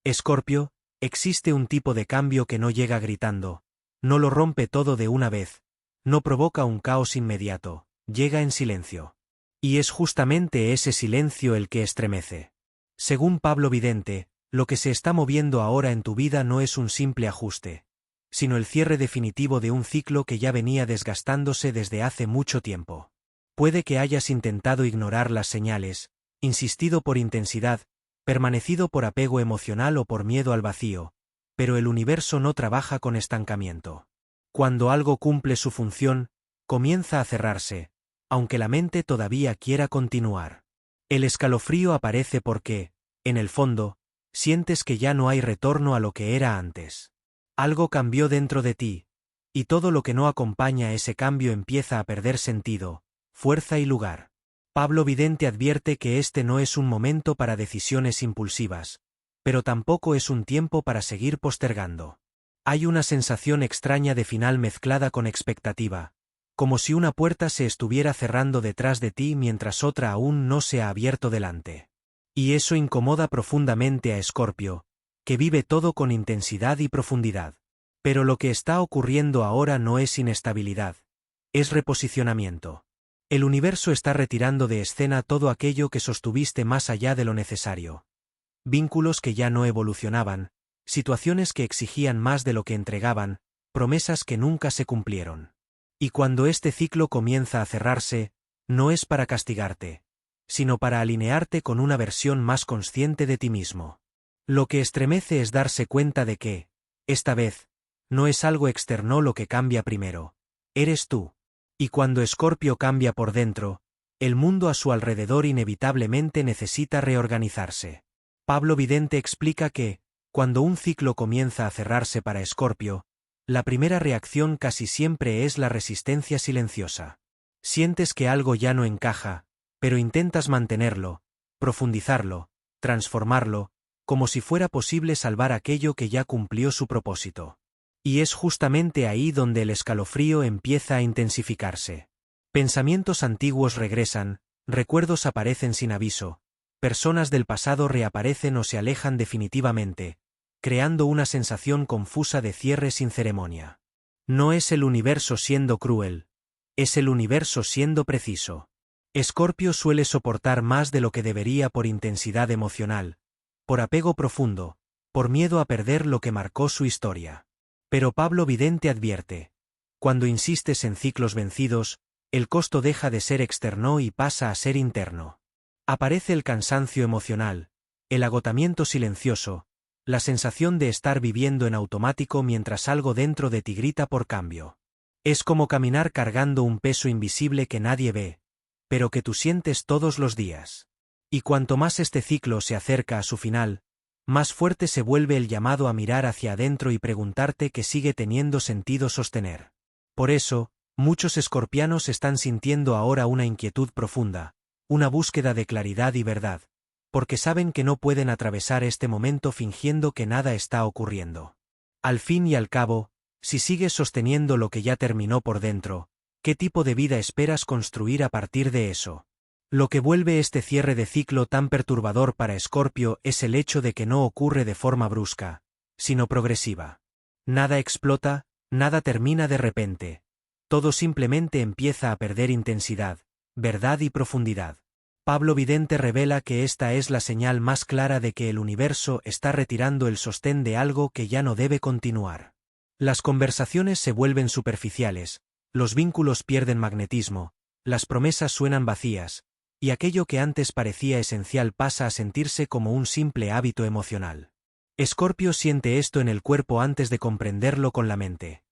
Escorpio, existe un tipo de cambio que no llega gritando, no lo rompe todo de una vez, no provoca un caos inmediato, llega en silencio. Y es justamente ese silencio el que estremece. Según Pablo Vidente, lo que se está moviendo ahora en tu vida no es un simple ajuste, sino el cierre definitivo de un ciclo que ya venía desgastándose desde hace mucho tiempo. Puede que hayas intentado ignorar las señales, insistido por intensidad, permanecido por apego emocional o por miedo al vacío, pero el universo no trabaja con estancamiento. Cuando algo cumple su función, comienza a cerrarse, aunque la mente todavía quiera continuar. El escalofrío aparece porque, en el fondo, sientes que ya no hay retorno a lo que era antes. Algo cambió dentro de ti, y todo lo que no acompaña a ese cambio empieza a perder sentido, fuerza y lugar. Pablo Vidente advierte que este no es un momento para decisiones impulsivas, pero tampoco es un tiempo para seguir postergando. Hay una sensación extraña de final mezclada con expectativa, como si una puerta se estuviera cerrando detrás de ti mientras otra aún no se ha abierto delante. Y eso incomoda profundamente a Escorpio, que vive todo con intensidad y profundidad. Pero lo que está ocurriendo ahora no es inestabilidad, es reposicionamiento. El universo está retirando de escena todo aquello que sostuviste más allá de lo necesario. Vínculos que ya no evolucionaban, situaciones que exigían más de lo que entregaban, promesas que nunca se cumplieron. Y cuando este ciclo comienza a cerrarse, no es para castigarte, sino para alinearte con una versión más consciente de ti mismo. Lo que estremece es darse cuenta de que, esta vez, no es algo externo lo que cambia primero, eres tú. Y cuando Escorpio cambia por dentro, el mundo a su alrededor inevitablemente necesita reorganizarse. Pablo Vidente explica que, cuando un ciclo comienza a cerrarse para Escorpio, la primera reacción casi siempre es la resistencia silenciosa. Sientes que algo ya no encaja, pero intentas mantenerlo, profundizarlo, transformarlo, como si fuera posible salvar aquello que ya cumplió su propósito. Y es justamente ahí donde el escalofrío empieza a intensificarse. Pensamientos antiguos regresan, recuerdos aparecen sin aviso, personas del pasado reaparecen o se alejan definitivamente, creando una sensación confusa de cierre sin ceremonia. No es el universo siendo cruel, es el universo siendo preciso. Escorpio suele soportar más de lo que debería por intensidad emocional, por apego profundo, por miedo a perder lo que marcó su historia. Pero Pablo Vidente advierte, cuando insistes en ciclos vencidos, el costo deja de ser externo y pasa a ser interno. Aparece el cansancio emocional, el agotamiento silencioso, la sensación de estar viviendo en automático mientras algo dentro de ti grita por cambio. Es como caminar cargando un peso invisible que nadie ve, pero que tú sientes todos los días. Y cuanto más este ciclo se acerca a su final, más fuerte se vuelve el llamado a mirar hacia adentro y preguntarte qué sigue teniendo sentido sostener. Por eso, muchos escorpianos están sintiendo ahora una inquietud profunda, una búsqueda de claridad y verdad, porque saben que no pueden atravesar este momento fingiendo que nada está ocurriendo. Al fin y al cabo, si sigues sosteniendo lo que ya terminó por dentro, ¿qué tipo de vida esperas construir a partir de eso? Lo que vuelve este cierre de ciclo tan perturbador para Escorpio es el hecho de que no ocurre de forma brusca, sino progresiva. Nada explota, nada termina de repente. Todo simplemente empieza a perder intensidad, verdad y profundidad. Pablo Vidente revela que esta es la señal más clara de que el universo está retirando el sostén de algo que ya no debe continuar. Las conversaciones se vuelven superficiales, los vínculos pierden magnetismo, las promesas suenan vacías, y aquello que antes parecía esencial pasa a sentirse como un simple hábito emocional. Escorpio siente esto en el cuerpo antes de comprenderlo con la mente.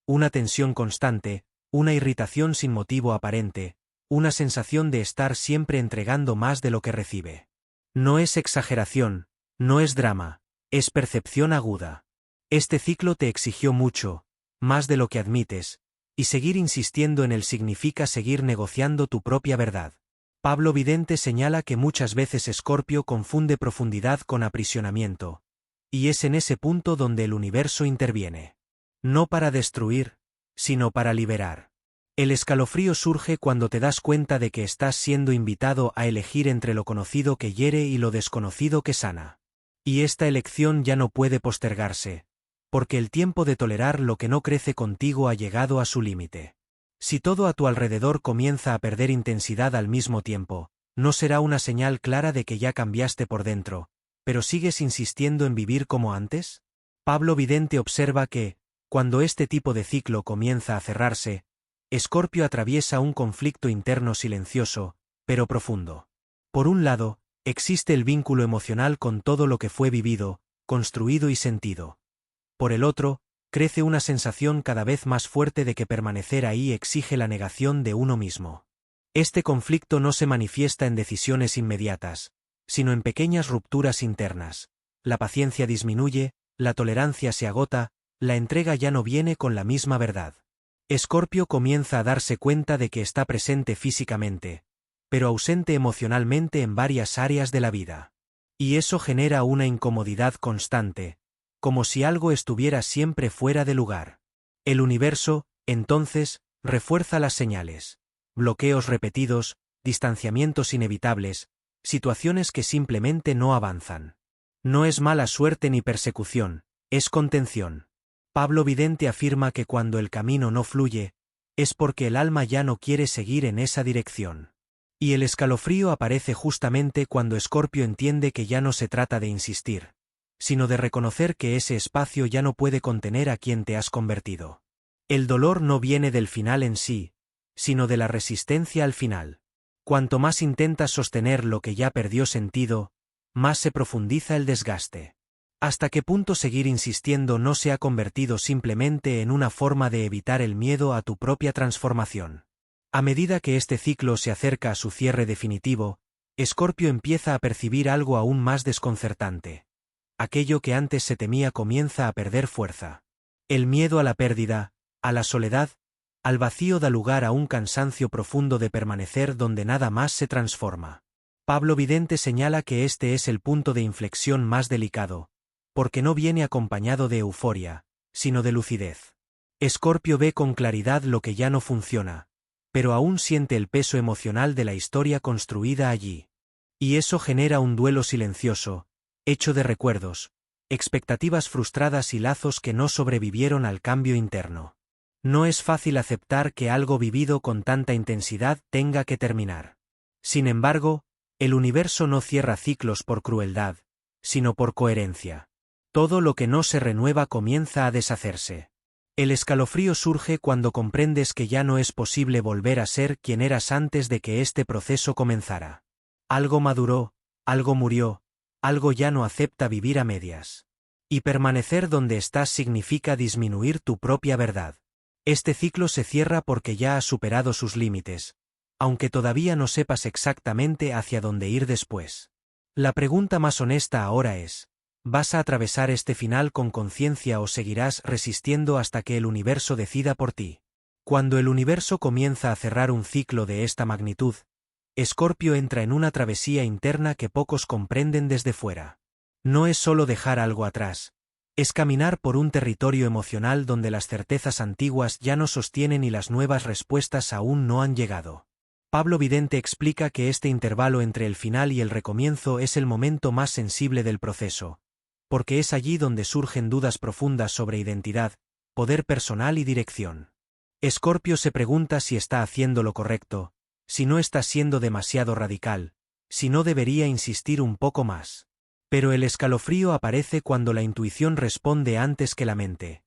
Una tensión constante, una irritación sin motivo aparente, una sensación de estar siempre entregando más de lo que recibe. No es exageración, no es drama, es percepción aguda. Este ciclo te exigió mucho, más de lo que admites, y seguir insistiendo en él significa seguir negociando tu propia verdad. Pablo Vidente señala que muchas veces Escorpio confunde profundidad con aprisionamiento, y es en ese punto donde el universo interviene. No para destruir, sino para liberar. El escalofrío surge cuando te das cuenta de que estás siendo invitado a elegir entre lo conocido que hiere y lo desconocido que sana. Y esta elección ya no puede postergarse, porque el tiempo de tolerar lo que no crece contigo ha llegado a su límite. Si todo a tu alrededor comienza a perder intensidad al mismo tiempo, no será una señal clara de que ya cambiaste por dentro, pero sigues insistiendo en vivir como antes? Pablo Vidente observa que, cuando este tipo de ciclo comienza a cerrarse, Escorpio atraviesa un conflicto interno silencioso, pero profundo. Por un lado, existe el vínculo emocional con todo lo que fue vivido, construido y sentido. Por el otro, crece una sensación cada vez más fuerte de que permanecer ahí exige la negación de uno mismo. Este conflicto no se manifiesta en decisiones inmediatas, sino en pequeñas rupturas internas. La paciencia disminuye, la tolerancia se agota, la entrega ya no viene con la misma verdad. Escorpio comienza a darse cuenta de que está presente físicamente, pero ausente emocionalmente en varias áreas de la vida. Y eso genera una incomodidad constante, como si algo estuviera siempre fuera de lugar. El universo, entonces, refuerza las señales. Bloqueos repetidos, distanciamientos inevitables, situaciones que simplemente no avanzan. No es mala suerte ni persecución, es contención. Pablo Vidente afirma que cuando el camino no fluye, es porque el alma ya no quiere seguir en esa dirección. Y el escalofrío aparece justamente cuando Escorpio entiende que ya no se trata de insistir, sino de reconocer que ese espacio ya no puede contener a quien te has convertido. El dolor no viene del final en sí, sino de la resistencia al final. Cuanto más intentas sostener lo que ya perdió sentido, más se profundiza el desgaste. ¿Hasta qué punto seguir insistiendo no se ha convertido simplemente en una forma de evitar el miedo a tu propia transformación? A medida que este ciclo se acerca a su cierre definitivo, Escorpio empieza a percibir algo aún más desconcertante. Aquello que antes se temía comienza a perder fuerza. El miedo a la pérdida, a la soledad, al vacío da lugar a un cansancio profundo de permanecer donde nada más se transforma. Pablo Vidente señala que este es el punto de inflexión más delicado, porque no viene acompañado de euforia, sino de lucidez. Escorpio ve con claridad lo que ya no funciona, pero aún siente el peso emocional de la historia construida allí. Y eso genera un duelo silencioso, hecho de recuerdos, expectativas frustradas y lazos que no sobrevivieron al cambio interno. No es fácil aceptar que algo vivido con tanta intensidad tenga que terminar. Sin embargo, el universo no cierra ciclos por crueldad, sino por coherencia. Todo lo que no se renueva comienza a deshacerse. El escalofrío surge cuando comprendes que ya no es posible volver a ser quien eras antes de que este proceso comenzara. Algo maduró, algo murió, algo ya no acepta vivir a medias. Y permanecer donde estás significa disminuir tu propia verdad. Este ciclo se cierra porque ya has superado sus límites, aunque todavía no sepas exactamente hacia dónde ir después. La pregunta más honesta ahora es: ¿vas a atravesar este final con conciencia o seguirás resistiendo hasta que el universo decida por ti? Cuando el universo comienza a cerrar un ciclo de esta magnitud, Escorpio entra en una travesía interna que pocos comprenden desde fuera. No es solo dejar algo atrás, es caminar por un territorio emocional donde las certezas antiguas ya no sostienen y las nuevas respuestas aún no han llegado. Pablo Vidente explica que este intervalo entre el final y el recomienzo es el momento más sensible del proceso, porque es allí donde surgen dudas profundas sobre identidad, poder personal y dirección. Escorpio se pregunta si está haciendo lo correcto, si no está siendo demasiado radical, si no debería insistir un poco más. Pero el escalofrío aparece cuando la intuición responde antes que la mente.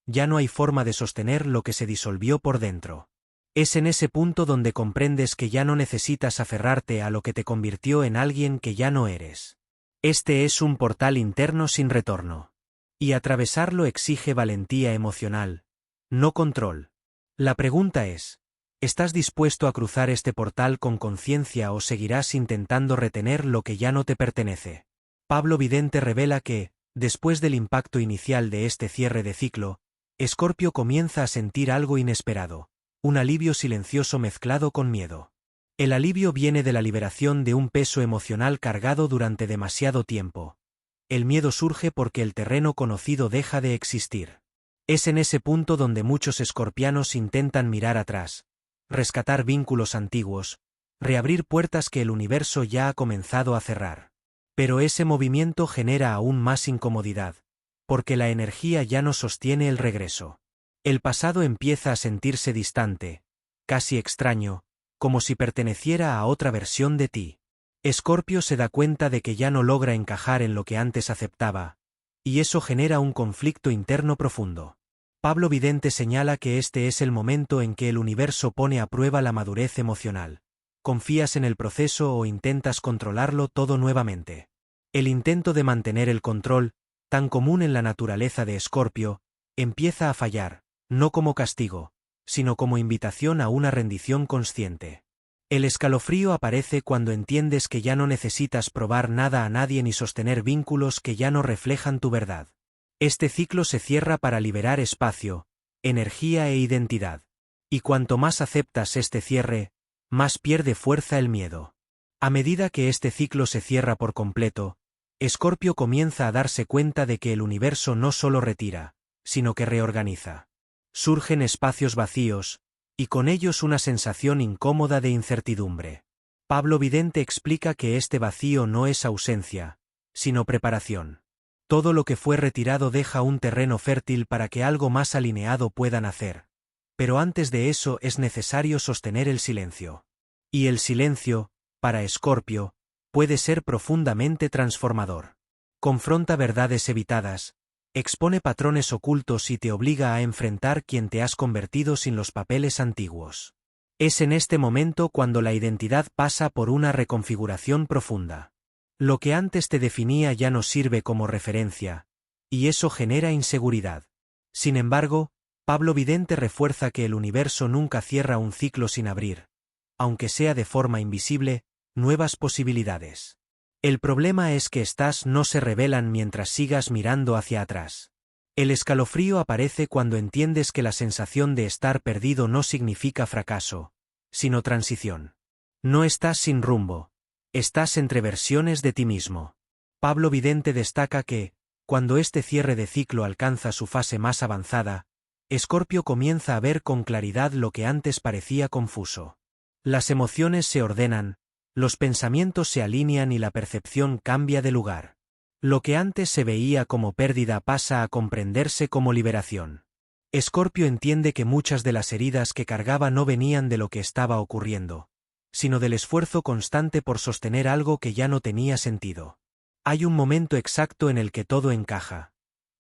Ya no hay forma de sostener lo que se disolvió por dentro. Es en ese punto donde comprendes que ya no necesitas aferrarte a lo que te convirtió en alguien que ya no eres. Este es un portal interno sin retorno. Y atravesarlo exige valentía emocional, no control. La pregunta es: ¿estás dispuesto a cruzar este portal con conciencia o seguirás intentando retener lo que ya no te pertenece? Pablo Vidente revela que, después del impacto inicial de este cierre de ciclo, Escorpio comienza a sentir algo inesperado, un alivio silencioso mezclado con miedo. El alivio viene de la liberación de un peso emocional cargado durante demasiado tiempo. El miedo surge porque el terreno conocido deja de existir. Es en ese punto donde muchos escorpianos intentan mirar atrás, rescatar vínculos antiguos, reabrir puertas que el universo ya ha comenzado a cerrar. Pero ese movimiento genera aún más incomodidad, porque la energía ya no sostiene el regreso. El pasado empieza a sentirse distante, casi extraño, como si perteneciera a otra versión de ti. Escorpio se da cuenta de que ya no logra encajar en lo que antes aceptaba, y eso genera un conflicto interno profundo. Pablo Vidente señala que este es el momento en que el universo pone a prueba la madurez emocional. ¿Confías en el proceso o intentas controlarlo todo nuevamente? El intento de mantener el control, tan común en la naturaleza de Escorpio, empieza a fallar, no como castigo, sino como invitación a una rendición consciente. El escalofrío aparece cuando entiendes que ya no necesitas probar nada a nadie ni sostener vínculos que ya no reflejan tu verdad. Este ciclo se cierra para liberar espacio, energía e identidad. Y cuanto más aceptas este cierre, más pierde fuerza el miedo. A medida que este ciclo se cierra por completo, Escorpio comienza a darse cuenta de que el universo no solo retira, sino que reorganiza. Surgen espacios vacíos, y con ellos una sensación incómoda de incertidumbre. Pablo Vidente explica que este vacío no es ausencia, sino preparación. Todo lo que fue retirado deja un terreno fértil para que algo más alineado pueda nacer. Pero antes de eso es necesario sostener el silencio. Y el silencio, para Escorpio, puede ser profundamente transformador. Confronta verdades evitadas, expone patrones ocultos y te obliga a enfrentar quién te has convertido sin los papeles antiguos. Es en este momento cuando la identidad pasa por una reconfiguración profunda. Lo que antes te definía ya no sirve como referencia, y eso genera inseguridad. Sin embargo, Pablo Vidente refuerza que el universo nunca cierra un ciclo sin abrir, aunque sea de forma invisible, nuevas posibilidades. El problema es que estas no se revelan mientras sigas mirando hacia atrás. El escalofrío aparece cuando entiendes que la sensación de estar perdido no significa fracaso, sino transición. No estás sin rumbo, estás entre versiones de ti mismo. Pablo Vidente destaca que, cuando este cierre de ciclo alcanza su fase más avanzada, Escorpio comienza a ver con claridad lo que antes parecía confuso. Las emociones se ordenan, los pensamientos se alinean y la percepción cambia de lugar. Lo que antes se veía como pérdida pasa a comprenderse como liberación. Escorpio entiende que muchas de las heridas que cargaba no venían de lo que estaba ocurriendo, sino del esfuerzo constante por sostener algo que ya no tenía sentido. Hay un momento exacto en el que todo encaja.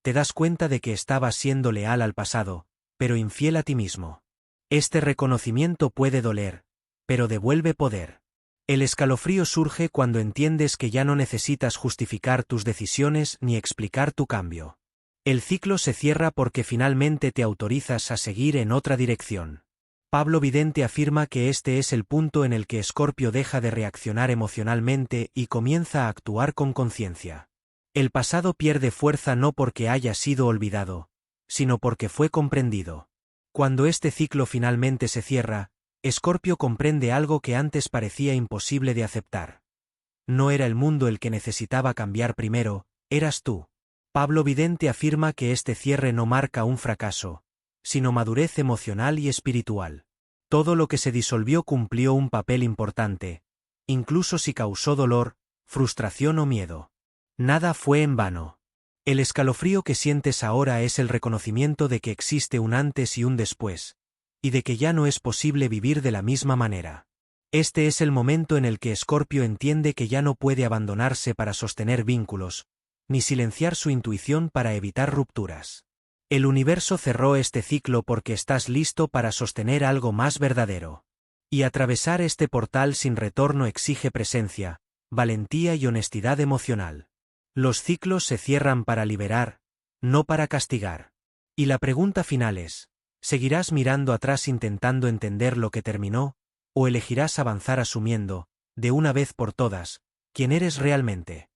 Te das cuenta de que estabas siendo leal al pasado, pero infiel a ti mismo. Este reconocimiento puede doler, pero devuelve poder. El escalofrío surge cuando entiendes que ya no necesitas justificar tus decisiones ni explicar tu cambio. El ciclo se cierra porque finalmente te autorizas a seguir en otra dirección. Pablo Vidente afirma que este es el punto en el que Escorpio deja de reaccionar emocionalmente y comienza a actuar con conciencia. El pasado pierde fuerza no porque haya sido olvidado, sino porque fue comprendido. Cuando este ciclo finalmente se cierra, Escorpio comprende algo que antes parecía imposible de aceptar. No era el mundo el que necesitaba cambiar primero, eras tú. Pablo Vidente afirma que este cierre no marca un fracaso, sino madurez emocional y espiritual. Todo lo que se disolvió cumplió un papel importante, incluso si causó dolor, frustración o miedo. Nada fue en vano. El escalofrío que sientes ahora es el reconocimiento de que existe un antes y un después, y de que ya no es posible vivir de la misma manera. Este es el momento en el que Escorpio entiende que ya no puede abandonarse para sostener vínculos, ni silenciar su intuición para evitar rupturas. El universo cerró este ciclo porque estás listo para sostener algo más verdadero. Y atravesar este portal sin retorno exige presencia, valentía y honestidad emocional. Los ciclos se cierran para liberar, no para castigar. Y la pregunta final es: ¿seguirás mirando atrás intentando entender lo que terminó, o elegirás avanzar asumiendo, de una vez por todas, quién eres realmente?